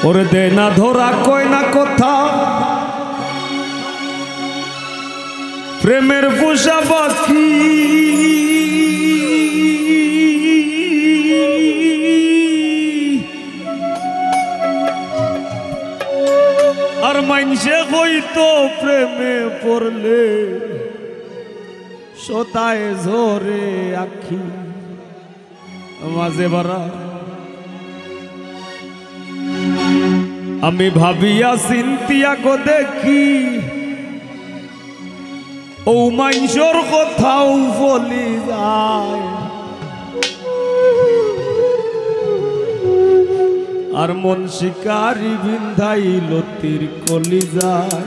ওরে দে না ধরা কয় না কথা প্রেমের পোষা পাখি আর মাইনসে হইতো প্রেমে পড়লে সোতায় ঝরে আখি মাঝে ভরা আমি ভাবিয়া চিন্তিয়া গো দেখি ও মাইনসর কথাও বলি যায় আর মন শিকারি বিন্ধাইল তীর কলি যায়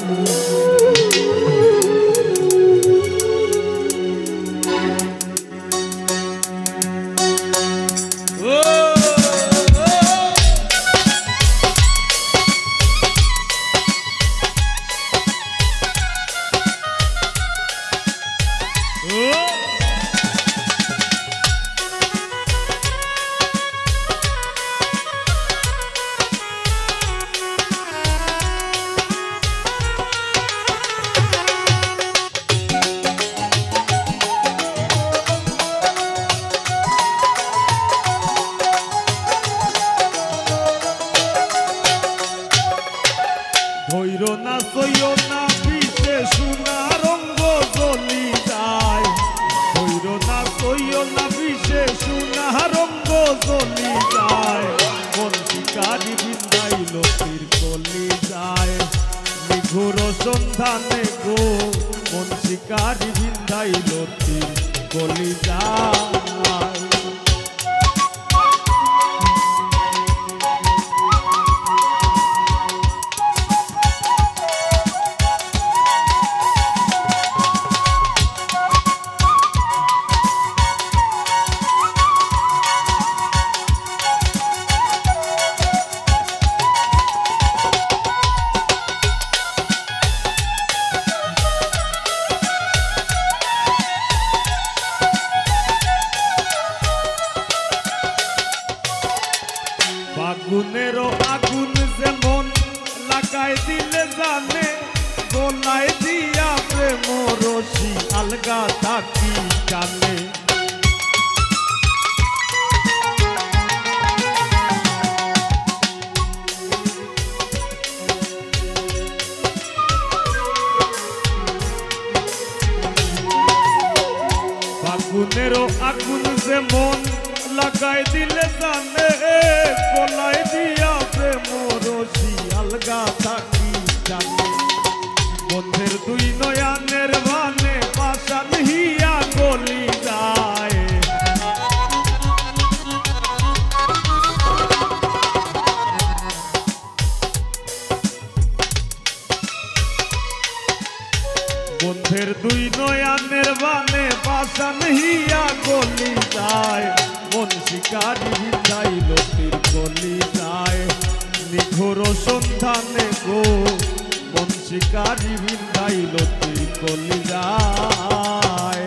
ধৈর না সইও না পিছে সোনা রঙ্গ জ্বলি যায় ধৈর না সইও না পিছে সোনা রঙ্গ জ্বলি যায় মন শিকারি বিন্দাইল তীর কলি যায় নিঘুর সন্ধানে গো মন শিকারি বিন্দাইল তীর কলি যায় আগুনেরও আগুন যেমন লাগাই দিলে জানে গোলাই দিয়া প্রেম রশি আলগা থাকি জানে আগুনেরও আগুন যেমন লাগাই দিলে জানে গোলাই দিয়া প্রেম রশি আলগা থাকি জানে বন্ধের দুই নয়ানের বানে পাশান হিয়া গলি যায় বন্ধের দুই নয়ানের বানে পাশান হিয়া গলি যায় মন শিকারি বিন্দাইল তীর কলি যায় নিঘোর সন্ধানে গো মন শিকারি বিন্দাইল তীর কলি যায়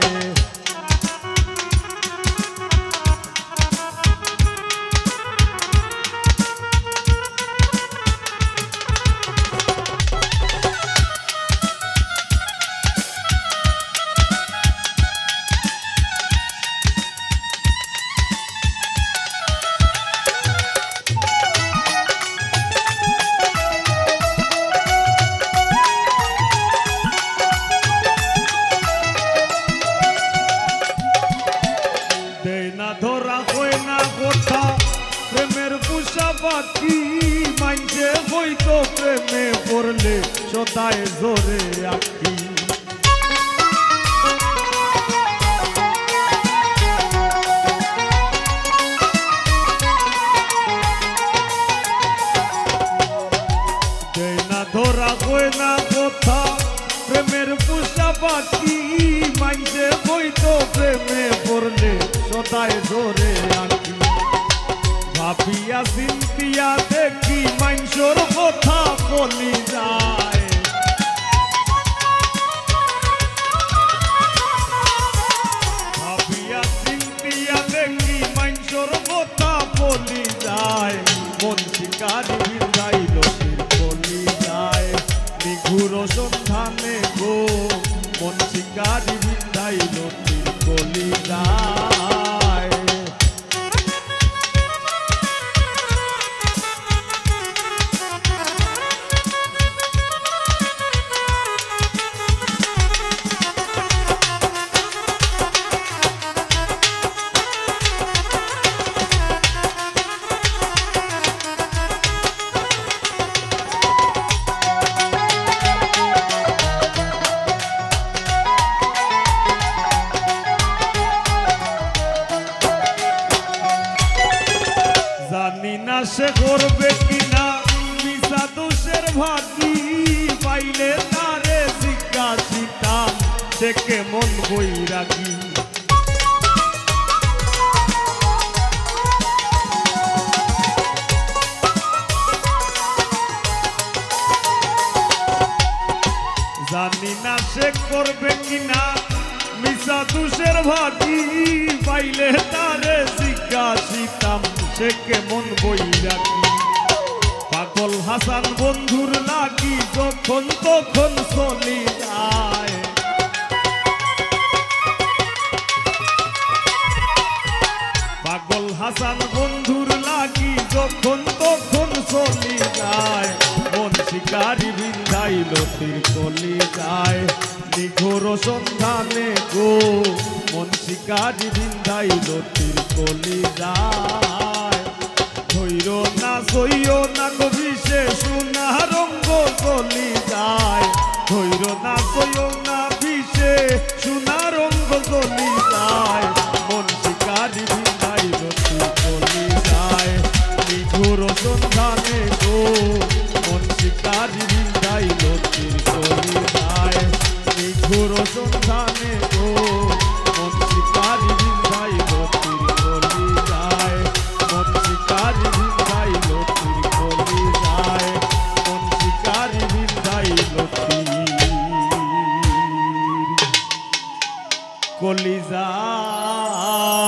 ধরা হয় না কথা প্রেমের পোষা পাখি মাইনসে হইতো প্রেমে পড়লে সোতায় জোরে আখি ধরা হয় না কথা প্রেমের পোষা পাখি মাইনসে হইতো প্রেমে পড়লে সোতায় জোরে আখি ভাবিয়া চিন্তিয়া দেখি মাইনসর কথা বলি যায় ভাবিয়া চিন্তিয়া দেখি মাইনসর কথা বলি যায় মন শিকারি বিন্দাইল নিঘুর সন্ধানে গো মন শিকারি বিন্ধাইল তীর কলিজায়। জানি না সে করবে কিনা মিশা দোষের ভাগি, পাইলে তারে জিজ্ঞাসিতাম সে কেমন বৈরাগী। জানি না সে করবে কিনা মিশা দোষের ভাগি, পাইলে তারে জিজ্ঞাসিতাম সে কেমন বৈরাগী। পাগল হাসান বন্ধুর লাগি যখন তখন চলি যায়, পাগল হাসান বন্ধুর লাগি যখন তখন চলি যায়। মন শিকারি বিন্ধাইল তীর কলিজায়, নিঘোর সন্ধানে গো মন শিকারি বিন্ধাইল তীর কলিজায়। ধৈর না সইও না কবিষে সোনা রঙ্গ চলি যায়, ধৈর না সইও না বিষে সোনা রঙ্গ চলি যায়। মন শিকারি বিন্ধাইল তীর কলিজায়, নিঘোর সন্ধানে গো মন শিকারি বিন্ধাইল তীর কলিজায়, নিঘোর সন্ধানে গো মন শিকারি বিন্ধাইল তীর কলিজায়, মন শিকারি বিন্ধাইল তীর কলিজায়, মন শিকারি বিন্ধাইল তীর কলিজায়।